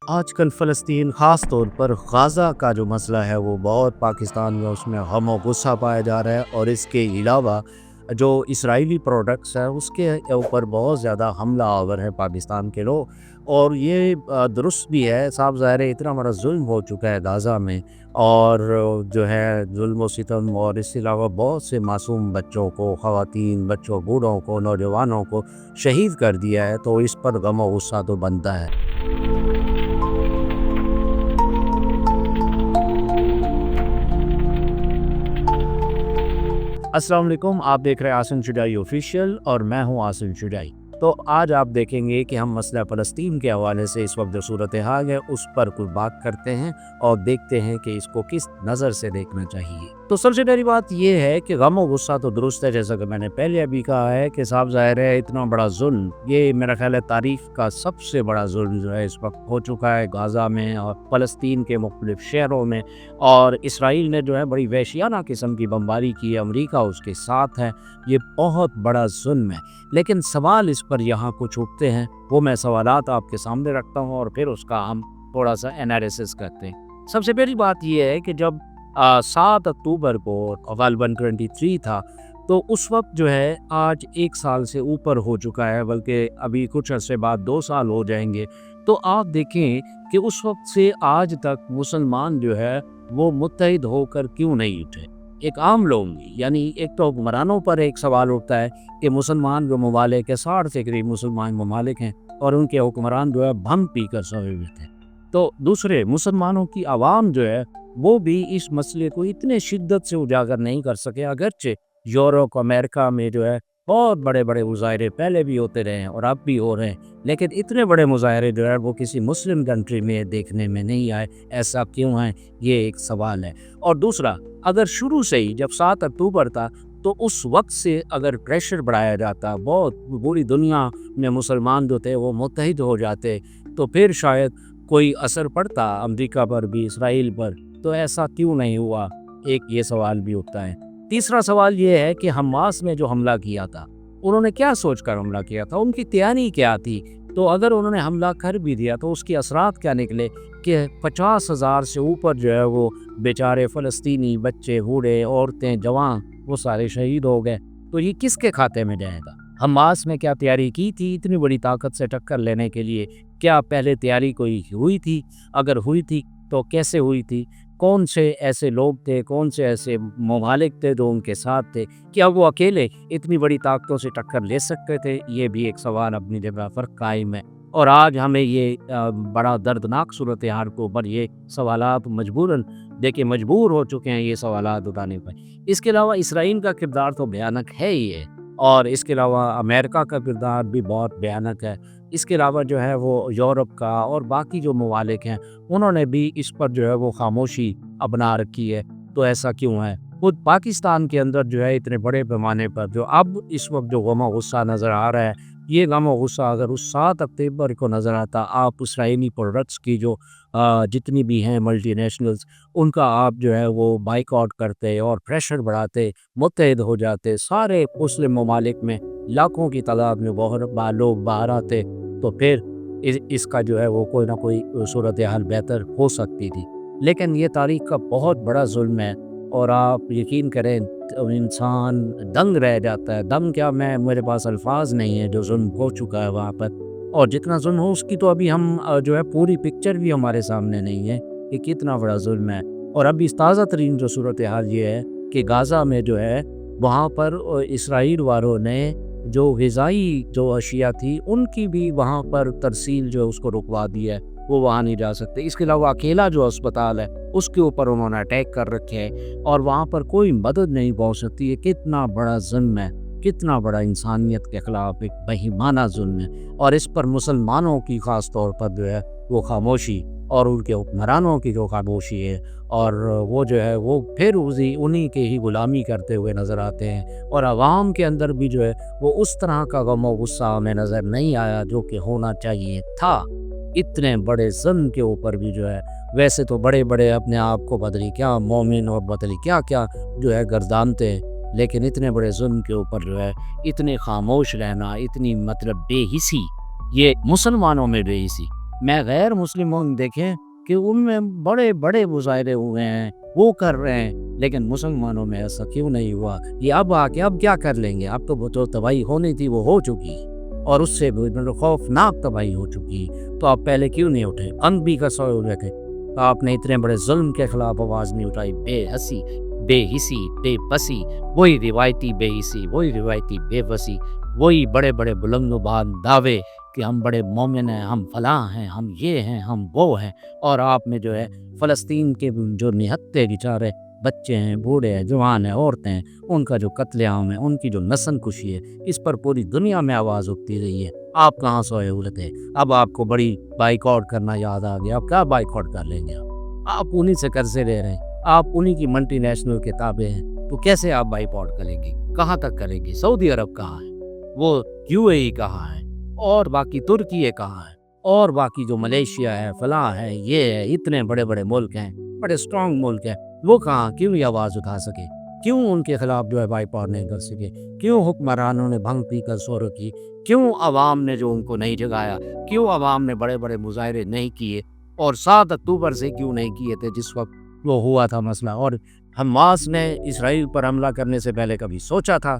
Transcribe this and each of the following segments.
آج کل فلسطین خاص طور پر غازہ کا جو مسئلہ ہے وہ بہت پاکستان میں اس میں غم و غصہ پایا جا رہا ہے، اور اس کے علاوہ جو اسرائیلی پروڈکٹس ہیں اس کے اوپر بہت زیادہ حملہ آور ہے پاکستان کے لوگ، اور یہ درست بھی ہے، صاف ظاہر ہے اتنا بڑا ظلم ہو چکا ہے غازہ میں، اور جو ہے ظلم و ستم، اور اس کے علاوہ بہت سے معصوم بچوں کو، خواتین، بچوں، بوڑھوں کو، نوجوانوں کو شہید کر دیا ہے، تو اس پر غم و غصہ تو بنتا ہے۔ السلام علیکم، آپ دیکھ رہے ہیں آسن چڈائی آفیشیل، اور میں ہوں آسن چڈائی۔ تو آج آپ دیکھیں گے کہ ہم مسئلہ فلسطین کے حوالے سے اس وقت جو صورتحال ہے اس پر کچھ بات کرتے ہیں، اور دیکھتے ہیں کہ اس کو کس نظر سے دیکھنا چاہیے۔ تو سب سے پہلی بات یہ ہے کہ غم و غصہ تو درست ہے، جیسا کہ میں نے پہلے ابھی کہا ہے کہ صاف ظاہر ہے اتنا بڑا ظلم، یہ میرا خیال ہے تاریخ کا سب سے بڑا ظلم جو ہے اس وقت ہو چکا ہے غازہ میں اور فلسطین کے مختلف شہروں میں، اور اسرائیل نے جو ہے بڑی وحشیانہ قسم کی بمباری کی ہے، امریکہ اس کے ساتھ ہے، یہ بہت بڑا ظلم ہے۔ لیکن سوال اس پر یہاں کچھ اٹھتے ہیں، وہ میں سوالات آپ کے سامنے رکھتا ہوں اور پھر اس کا ہم تھوڑا سا انالیسس کرتے ہیں۔ سب سے پہلی بات یہ ہے کہ جب 7 اکتوبر کو غالباً 23 تھا، تو اس وقت جو ہے آج 1 سال سے اوپر ہو چکا ہے، بلکہ ابھی کچھ عرصے بعد 2 سال ہو جائیں گے، تو آپ دیکھیں کہ اس وقت سے آج تک مسلمان جو ہے وہ متحد ہو کر کیوں نہیں اٹھے۔ ایک عام لوگ، یعنی ایک تو حکمرانوں پر ایک سوال اٹھتا ہے کہ مسلمان جو ممالک ہے، 60 کے قریب مسلمان ممالک ہیں، اور ان کے حکمران جو ہے بھنگ پی کر سوئے ہوئے تھے۔ تو دوسرے مسلمانوں کی عوام جو ہے وہ بھی اس مسئلے کو اتنے شدت سے اجاگر نہیں کر سکے، اگرچہ یورپ، امریکہ میں جو ہے بہت بڑے بڑے مظاہرے پہلے بھی ہوتے رہے ہیں اور اب بھی ہو رہے ہیں، لیکن اتنے بڑے مظاہرے جو ہے وہ کسی مسلم کنٹری میں دیکھنے میں نہیں آئے۔ ایسا کیوں ہے؟ یہ ایک سوال ہے۔ اور دوسرا، اگر شروع سے ہی جب 7 اکتوبر تھا تو اس وقت سے اگر پریشر بڑھایا جاتا، بہت پوری دنیا میں مسلمان جو تھے وہ متحد ہو جاتے، تو پھر شاید کوئی اثر پڑتا امریکہ پر بھی، اسرائیل پر، تو ایسا کیوں نہیں ہوا؟ ایک یہ سوال بھی اٹھتا ہے۔ تیسرا سوال یہ ہے کہ حماس میں جو حملہ کیا تھا، انہوں نے کیا سوچ کر حملہ کیا تھا؟ ان کی تیاری کیا تھی؟ تو اگر انہوں نے حملہ کر بھی دیا تو اس کے اثرات کیا نکلے کہ 50,000 سے اوپر جو ہے وہ بیچارے فلسطینی بچے، بوڑھے، عورتیں، جوان، وہ سارے شہید ہو گئے، تو یہ کس کے کھاتے میں جائے گا؟ حماس میں کیا تیاری کی تھی اتنی بڑی طاقت سے ٹکر لینے کے لیے؟ کیا پہلے تیاری کوئی ہوئی تھی؟ اگر ہوئی تھی تو کیسے ہوئی تھی؟ کون سے ایسے لوگ تھے، کون سے ایسے ممالک تھے جو ان کے ساتھ تھے؟ کیا وہ اکیلے اتنی بڑی طاقتوں سے ٹکر لے سکتے تھے؟ یہ بھی ایک سوال اپنی جگہ پر قائم ہے، اور آج ہمیں یہ بڑا دردناک صورتحال کو اوپر یہ سوالات مجبور ہو چکے ہیں یہ سوالات اٹھانے پر۔ اس کے علاوہ اسرائیل کا کردار تو بھیانک ہے ہی ہے، اور اس کے علاوہ امریکہ کا کردار بھی بہت بھیانک ہے۔ اس کے علاوہ جو ہے وہ یورپ کا اور باقی جو ممالک ہیں انہوں نے بھی اس پر جو ہے وہ خاموشی اپنا رکھی ہے۔ تو ایسا کیوں ہے؟ خود پاکستان کے اندر جو ہے اتنے بڑے پیمانے پر جو اب اس وقت جو غم و غصہ نظر آ رہا ہے، یہ غم و غصہ اگر اس 7 اکتوبر کو نظر آتا، آپ اسرائیلی پروڈکٹس کی جو جتنی بھی ہیں ملٹی نیشنلز، ان کا آپ جو ہے وہ بائیک آؤٹ کرتے اور پریشر بڑھاتے، متحد ہو جاتے، سارے مسلم ممالک میں لاکھوں کی تعداد میں لوگ باہر آتے، تو پھر اس کا جو ہے وہ کوئی نہ کوئی صورتحال بہتر ہو سکتی تھی۔ لیکن یہ تاریخ کا بہت بڑا ظلم ہے، اور آپ یقین کریں تو انسان دنگ رہ جاتا ہے۔ دنگ کیا، میرے پاس الفاظ نہیں ہیں جو ظلم ہو چکا ہے وہاں پر، اور جتنا ظلم ہو اس کی تو ابھی ہم جو ہے پوری پکچر بھی ہمارے سامنے نہیں ہے کہ کتنا بڑا ظلم ہے۔ اور ابھی تازہ ترین جو صورتحال یہ ہے کہ غازہ میں جو ہے وہاں پر اسرائیل والوں نے جو غذائی جو اشیاء تھی ان کی بھی وہاں پر ترسیل جو ہے اس کو رکوا دی ہے، وہ وہاں نہیں جا سکتے۔ اس کے علاوہ اکیلا جو اسپتال ہے اس کے اوپر انہوں نے اٹیک کر رکھے ہے، اور وہاں پر کوئی مدد نہیں پہنچ سکتی ہے۔ کتنا بڑا ظلم ہے، کتنا بڑا انسانیت کے خلاف ایک بہیمانہ ظلم ہے، اور اس پر مسلمانوں کی خاص طور پر جو ہے وہ خاموشی، اور ان کے حکمرانوں کی جو خاموشی ہے، اور وہ جو ہے وہ پھر انہی کے ہی غلامی کرتے ہوئے نظر آتے ہیں، اور عوام کے اندر بھی جو ہے وہ اس طرح کا غم و غصہ ہمیں نظر نہیں آیا جو کہ ہونا چاہیے تھا۔ اتنے بڑے ظلم کے اوپر بھی جو ہے، ویسے تو بڑے بڑے اپنے آپ کو بدلی کیا مومن اور بدلی کیا کیا جو ہے گردانتے ہیں، لیکن اتنے بڑے ظلم کے اوپر جو ہے اتنے خاموش رہنا، اتنی مطلب بے حسی، یہ مسلمانوں میں بے حسی، میں غیر مسلموں میں دیکھیں کہ ان میں بڑے بڑے مظاہرے ہوئے ہیں، وہ کر رہے ہیں، لیکن مسلمانوں میں ایسا کیوں نہیں ہوا؟ یہ اب آ کے اب کیا کر لیں گے؟ اب تو جو تباہی ہونی تھی وہ ہو چکی، اور اس سے بھی خوفناک تباہی ہو چکی، تو آپ پہلے کیوں نہیں اٹھے؟ ان بھی کا سوئے ہوئے تھے، آپ نے اتنے بڑے ظلم کے خلاف آواز نہیں اٹھائی؟ بے حسی، بے بسی، وہی روایتی بے حسی، وہی روایتی بے بسی، وہی بڑے بڑے بلند و بلند دعوے کہ ہم بڑے مومن ہیں، ہم فلاں ہیں، ہم یہ ہیں، ہم وہ ہیں، اور آپ میں جو ہے فلسطین کے جو نہتے بیچارے بچے ہیں، بوڑھے ہیں، جوان ہیں، عورتیں ہیں، ان کا جو قتل عام ہے، ان کی جو نسل کشی ہے، اس پر پوری دنیا میں آواز اٹھتی رہی ہے۔ آپ کہاں سوئے ہوئے تھے؟ اب آپ کو بڑی بائیک آؤٹ کرنا یاد آ گیا۔ آپ کیا بائیک آؤٹ کر لیں گے؟ آپ انہی سے قرضے لے رہے ہیں، آپ انہی کی ملٹی نیشنل کتابیں ہیں، تو کیسے آپ بائیک آؤٹ کریں گے؟ کہاں تک کریں گے؟ سعودی عرب کہاں ہے؟ وہ یو اے ای کہاں ہے؟ اور باقی ترکی کہاں ہے؟ اور باقی جو ملیشیا ہے، فلاں ہے، یہ ہے، اتنے بڑے بڑے ملک ہیں، بڑے سٹرونگ ملک ہیں، وہ کہاں؟ کیوں یہ آواز اٹھا سکے؟ کیوں ان کے خلاف جو ہے بائی پاور نہیں کر سکے؟ کیوں حکمرانوں نے بھنگ پی کر سو رکھی؟ کیوں عوام نے جو ان کو نہیں جگایا؟ کیوں عوام نے بڑے بڑے مظاہرے نہیں کیے؟ اور 7 اکتوبر سے کیوں نہیں کیے تھے جس وقت وہ ہوا تھا مسئلہ؟ اور حماس نے اسرائیل پر حملہ کرنے سے پہلے کبھی سوچا تھا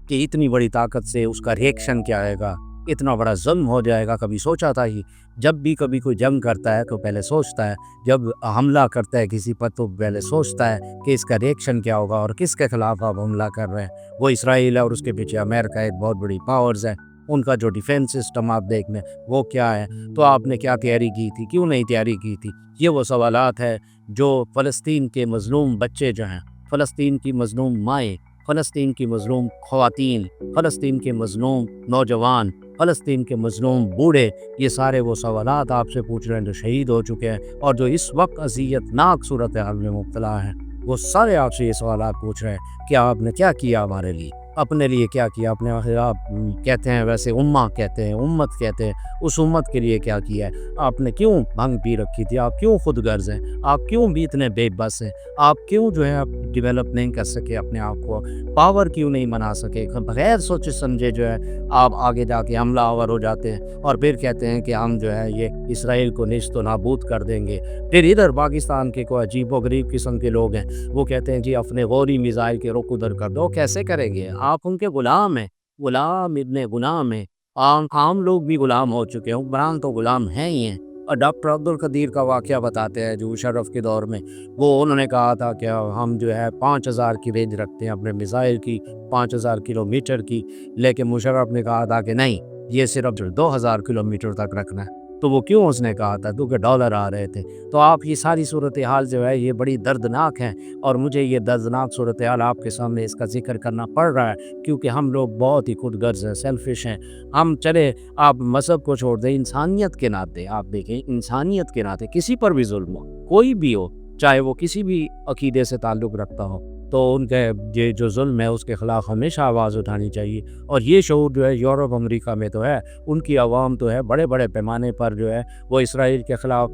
کہ اتنی بڑی طاقت سے اس کا ریئیکشن کیا آئے گا، اتنا بڑا ظلم ہو جائے گا؟ کبھی سوچا تھا ہی؟ جب بھی کبھی کوئی جنگ کرتا ہے تو پہلے سوچتا ہے، جب حملہ کرتا ہے کسی پر تو پہلے سوچتا ہے کہ اس کا ریئیکشن کیا ہوگا اور کس کے خلاف آپ حملہ کر رہے ہیں۔ وہ اسرائیل ہے اور اس کے پیچھے امریکہ ایک بہت بڑی پاورز ہے، ان کا جو ڈیفینس سسٹم آپ دیکھ لیں وہ کیا ہے۔ تو آپ نے کیا تیاری کی تھی؟ کیوں نہیں تیاری کی تھی؟ یہ وہ سوالات ہیں جو فلسطین کے مظلوم بچے جو ہیں، فلسطین کی مظلوم مائیں، فلسطین کی مظلوم خواتین، فلسطین کے مظلوم نوجوان، فلسطین کے مظلوم بوڑھے، یہ سارے وہ سوالات آپ سے پوچھ رہے ہیں جو شہید ہو چکے ہیں اور جو اس وقت اذیت ناک صورتحال میں مبتلا ہیں۔ وہ سارے آپ سے یہ سوالات پوچھ رہے ہیں کہ آپ نے کیا کیا ہمارے لیے، اپنے لیے کیا کیا اپنے؟ آپ کہتے ہیں ویسے امہ کہتے ہیں، امت کہتے ہیں، اس امت کے لیے کیا کیا ہے؟ آپ نے کیوں بھنگ پی رکھی تھی؟ آپ کیوں خود غرض ہیں؟ آپ کیوں بھی اتنے بے بس ہیں؟ آپ کیوں جو ہے آپ ڈیولپ نہیں کر سکے اپنے آپ کو؟ پاور کیوں نہیں بنا سکے؟ بغیر سوچے سمجھے جو ہے آپ آگے جا کے حملہ آور ہو جاتے ہیں اور پھر کہتے ہیں کہ ہم جو ہے یہ اسرائیل کو نیست و نابود کر دیں گے۔ پھر ادھر پاکستان کے کوئی عجیب و غریب قسم کے لوگ ہیں، وہ کہتے ہیں جی اپنے غوری میزائل کے رخ ادھر کر دو۔ کیسے کریں گے؟ آپ ان کے غلام ہیں، غلام ابن غلام ہیں۔ عام لوگ بھی غلام ہو چکے ہیں، حکمران تو غلام ہیں ہی ہیں۔ اور ڈاکٹر عبدالقدیر کا واقعہ بتاتے ہیں جو مشرف کے دور میں، وہ انہوں نے کہا تھا کہ ہم جو ہے 5000 کی رینج رکھتے ہیں اپنے میزائل کی، 5000 کلومیٹر کی، لیکن مشرف نے کہا تھا کہ نہیں، یہ صرف 2000 کلومیٹر تک رکھنا ہے۔ تو وہ کیوں اس نے کہا تھا؟ کیونکہ ڈالر آ رہے تھے۔ تو آپ یہ ساری صورتحال جو ہے یہ بڑی دردناک ہے، اور مجھے یہ دردناک صورتحال آپ کے سامنے اس کا ذکر کرنا پڑ رہا ہے کیونکہ ہم لوگ بہت ہی خود غرض ہیں، سیلفش ہیں۔ ہم چلے آپ مذہب کو چھوڑ دیں، انسانیت کے ناطے آپ دیکھیں، انسانیت کے ناطے کسی پر بھی ظلم ہو، کوئی بھی ہو، چاہے وہ کسی بھی عقیدے سے تعلق رکھتا ہو، تو ان کے یہ جو ظلم ہے اس کے خلاف ہمیشہ آواز اٹھانی چاہیے۔ اور یہ شعور جو ہے یورپ امریکہ میں تو ہے، ان کی عوام تو ہے بڑے بڑے پیمانے پر جو ہے وہ اسرائیل کے خلاف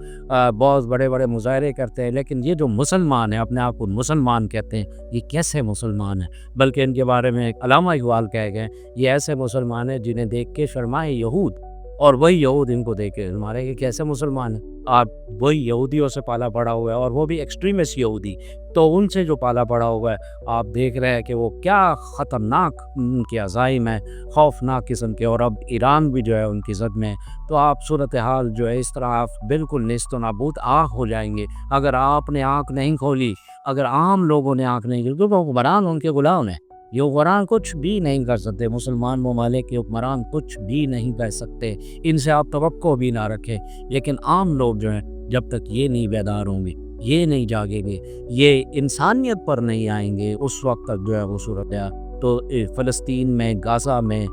بہت بڑے بڑے مظاہرے کرتے ہیں، لیکن یہ جو مسلمان ہیں، اپنے آپ کو مسلمان کہتے ہیں، یہ کیسے مسلمان ہیں؟ بلکہ ان کے بارے میں علامہ اقبال کہہ گئے یہ ایسے مسلمان ہیں جنہیں دیکھ کے شرمائے یہود، اور وہی یہود ان کو دیکھ کے ہمارے یہ کیسے مسلمان ہیں؟ آپ وہی یہودیوں سے پالا پڑا ہوا ہے، اور وہ بھی ایکسٹریمسٹ یہودی، تو ان سے جو پالا پڑا ہوا ہے آپ دیکھ رہے ہیں کہ وہ کیا خطرناک ان کے عزائم ہیں، خوفناک قسم کے، اور اب ایران بھی جو ہے ان کی زد میں۔ تو آپ صورتحال جو ہے اس طرح آپ بالکل نیست و نابود آنکھ ہو جائیں گے اگر آپ نے آنکھ نہیں کھولی، اگر عام لوگوں نے آنکھ نہیں کھولی، کیونکہ حکمران ان کے غلام ہیں۔ یہ حکمران کچھ بھی نہیں کر سکتے، مسلمان ممالک کے حکمران کچھ بھی نہیں کر سکتے، ان سے آپ توقع بھی نہ رکھیں۔ لیکن عام لوگ جو ہیں جب تک یہ نہیں بیدار ہوں گے، یہ نہیں جاگیں گے، یہ انسانیت پر نہیں آئیں گے، اس وقت تک جو ہے وہ صورتحال تو فلسطین میں، غزہ میں،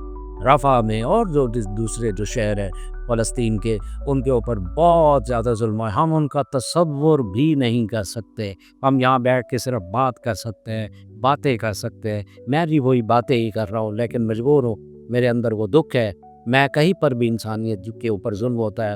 رفح میں، اور جو دوسرے جو شہر ہیں فلسطین کے، ان کے اوپر بہت زیادہ ظلم ہے۔ ہم ان کا تصور بھی نہیں کر سکتے۔ ہم یہاں بیٹھ کے صرف بات کر سکتے ہیں، باتیں کر سکتے ہیں، میں بھی وہی باتیں ہی کر رہا ہوں، لیکن مجبور ہوں، میرے اندر وہ دکھ ہے۔ میں کہیں پر بھی انسانیت کے اوپر ظلم ہوتا ہے